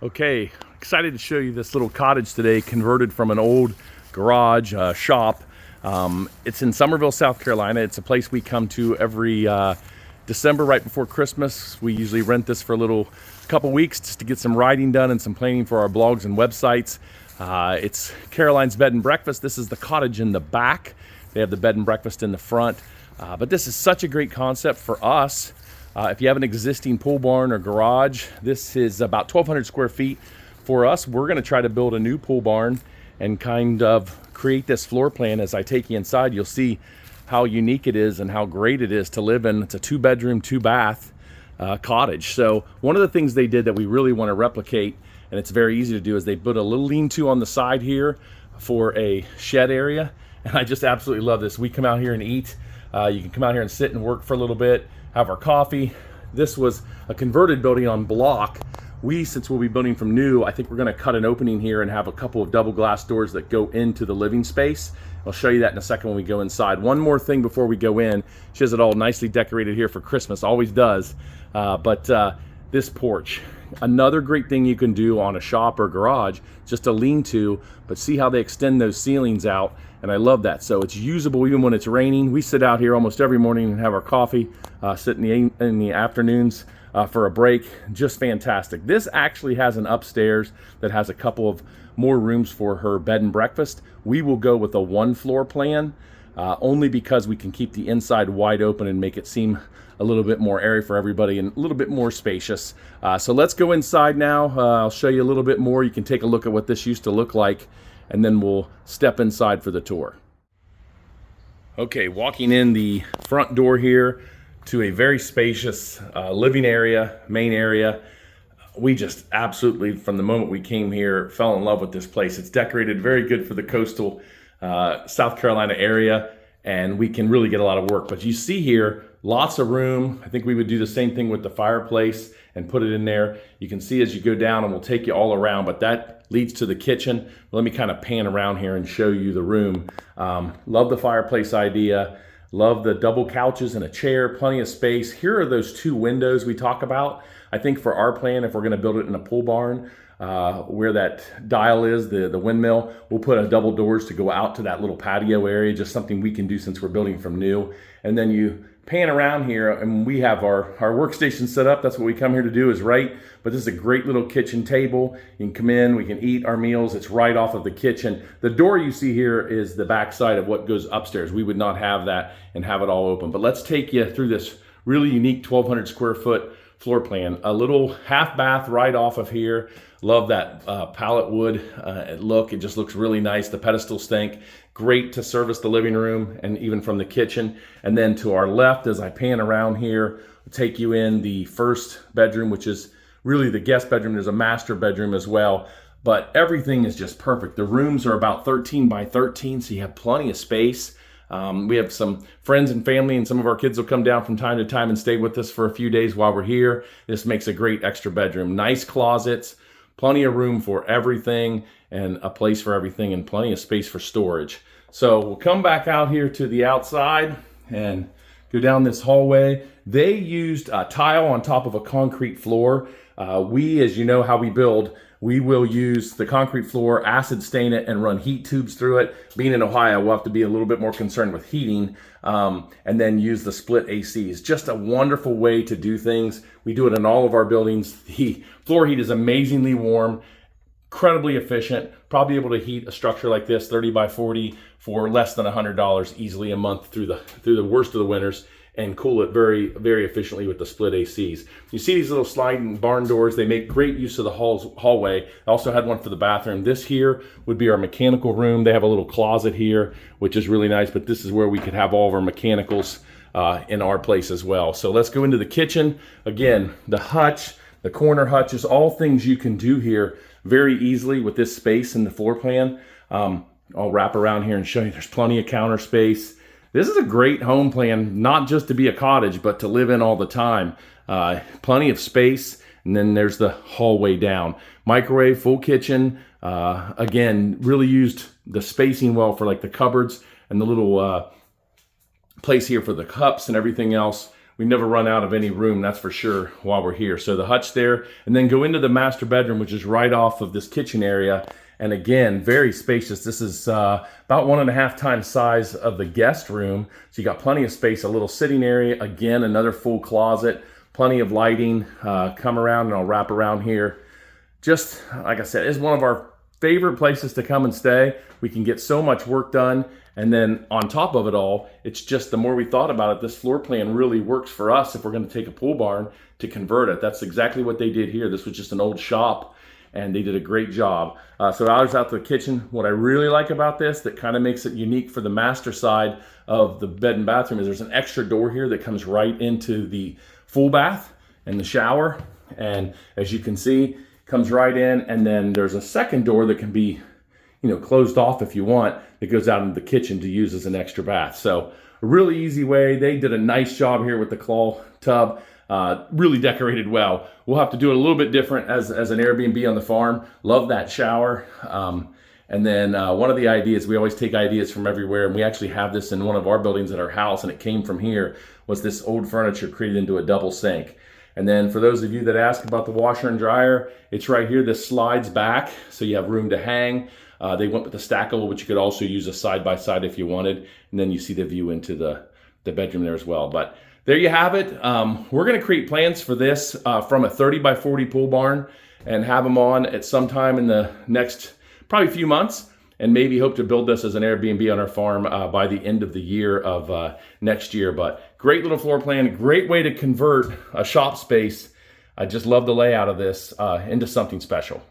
Okay, excited to show you this little cottage today, converted from an old garage shop. It's in Summerville, South Carolina. It's a place we come to every December right before Christmas. We usually rent this for a couple weeks just to get some writing done and some planning for our blogs and websites. It's Caroline's Bed and Breakfast. This is the cottage in the back. They have the bed and breakfast in the front. But this is such a great concept for us. If you have an existing pool barn or garage, this is about 1,200 square feet. For us, we're going to try to build a new pool barn and kind of create this floor plan. As I take you inside, you'll see how unique it is and how great it is to live in. It's a 2-bedroom, 2-bath cottage. So one of the things they did that we really want to replicate, and it's very easy to do, is they put a little lean-to on the side here for a shed area. And I just absolutely love this. We come out here and eat. You can come out here and sit and work for a little bit, have our coffee. This was a converted building on block. Since we'll be building from new, I think we're going to cut an opening here and have a couple of double glass doors that go into the living space. I'll show you that in a second when we go inside. One more thing before we go in. She has it all nicely decorated here for Christmas, always does. This porch, another great thing you can do on a shop or garage, just a lean-to, but see how they extend those ceilings out, and I love that. So it's usable even when it's raining. We sit out here almost every morning and have our coffee, sit in the afternoons for a break. Just fantastic. This actually has an upstairs that has a couple of more rooms for her bed and breakfast. We will go with a 1-floor plan, only because we can keep the inside wide open and make it seem a little bit more airy for everybody and a little bit more spacious. So let's go inside now. I'll show you a little bit more. You can take a look at what this used to look like, and then we'll step inside for the tour. Okay, walking in the front door here to a very spacious living area, main area. We just absolutely, from the moment we came here, fell in love with this place. It's decorated very good for the coastal South Carolina area, and we can really get a lot of work. But you see here, lots of room. I think we would do the same thing with the fireplace and put it in there. You can see as you go down, and we'll take you all around, but that leads to the kitchen. Let me kind of pan around here and show you the room. Love the fireplace idea. Love the double couches and a chair, plenty of space. Here are those 2 windows we talk about. I think for our plan, if we're gonna build it in a pool barn, where that dial is, the windmill, we'll put a double doors to go out to that little patio area, just something we can do since we're building from new. And then you pan around here and we have our workstation set up. That's what we come here to do, is write. But this is a great little kitchen table. You can come in, we can eat our meals. It's right off of the kitchen. The door you see here is the back side of what goes upstairs. We would not have that and have it all open. But let's take you through this really unique 1,200 square foot floor plan. A little half bath right off of here. Love that pallet wood look. It just looks really nice. The pedestals think great to service the living room and even from the kitchen. And then to our left, as I pan around here, I'll take you in the first bedroom, which is really the guest bedroom. There's a master bedroom as well, but everything is just perfect. The rooms are about 13 by 13, so you have plenty of space. We have some friends and family, and some of our kids will come down from time to time and stay with us for a few days while we're here. This makes a great extra bedroom. Nice closets, plenty of room for everything, and a place for everything, and plenty of space for storage. So we'll come back out here to the outside and go down this hallway. They used tile on top of a concrete floor. We, as you know how we build, we will use the concrete floor, acid stain it, and run heat tubes through it. Being in Ohio, we'll have to be a little bit more concerned with heating, and then use the split ACs. Just a wonderful way to do things. We do it in all of our buildings. The floor heat is amazingly warm, incredibly efficient. Probably able to heat a structure like this, 30 by 40, for less than $100 easily a month through the worst of the winters, and cool it very, very efficiently with the split ACs. You see these little sliding barn doors. They make great use of the hallway. I also had one for the bathroom. This here would be our mechanical room. They have a little closet here, which is really nice, but this is where we could have all of our mechanicals in our place as well. So let's go into the kitchen. Again, the hutch, the corner hutches, all things you can do here very easily with this space in the floor plan. I'll wrap around here and show you there's plenty of counter space. This is a great home plan, not just to be a cottage, but to live in all the time. Plenty of space, and then there's the hallway down. Microwave, full kitchen. Again, really used the spacing well for like the cupboards and the little place here for the cups and everything else. we never run out of any room, that's for sure, while we're here. So the hutch there, and then go into the master bedroom, which is right off of this kitchen area. And again, very spacious. This is about 1.5 times size of the guest room. So you got plenty of space, a little sitting area. Again, another full closet, plenty of lighting. Come around and I'll wrap around here. Just, like I said, it's one of our favorite places to come and stay. We can get so much work done. And then on top of it all, it's just the more we thought about it, this floor plan really works for us if we're going to take a pole barn to convert it. That's exactly what they did here. This was just an old shop, and they did a great job. So I was out to the kitchen. What I really like about this that kind of makes it unique for the master side of the bed and bathroom is there's an extra door here that comes right into the full bath and the shower. And as you can see, comes right in, and then there's a second door that can be, you know, closed off if you want. It goes out into the kitchen to use as an extra bath. So a really easy way. They did a nice job here with the claw tub. Really decorated well. We'll have to do it a little bit different as an Airbnb on the farm. Love that shower. And then one of the ideas, we always take ideas from everywhere, and we actually have this in one of our buildings at our house, and it came from here, was this old furniture created into a double sink. And then for those of you that ask about the washer and dryer, it's right here. This slides back, so you have room to hang. They went with the stackable, which you could also use a side-by-side if you wanted. And then you see the view into the bedroom there as well. But there you have it. We're going to create plans for this from a 30 by 40 pool barn and have them on at some time in the next probably few months, and maybe hope to build this as an Airbnb on our farm by the end of the year of next year. But great little floor plan, great way to convert a shop space. I just love the layout of this into something special.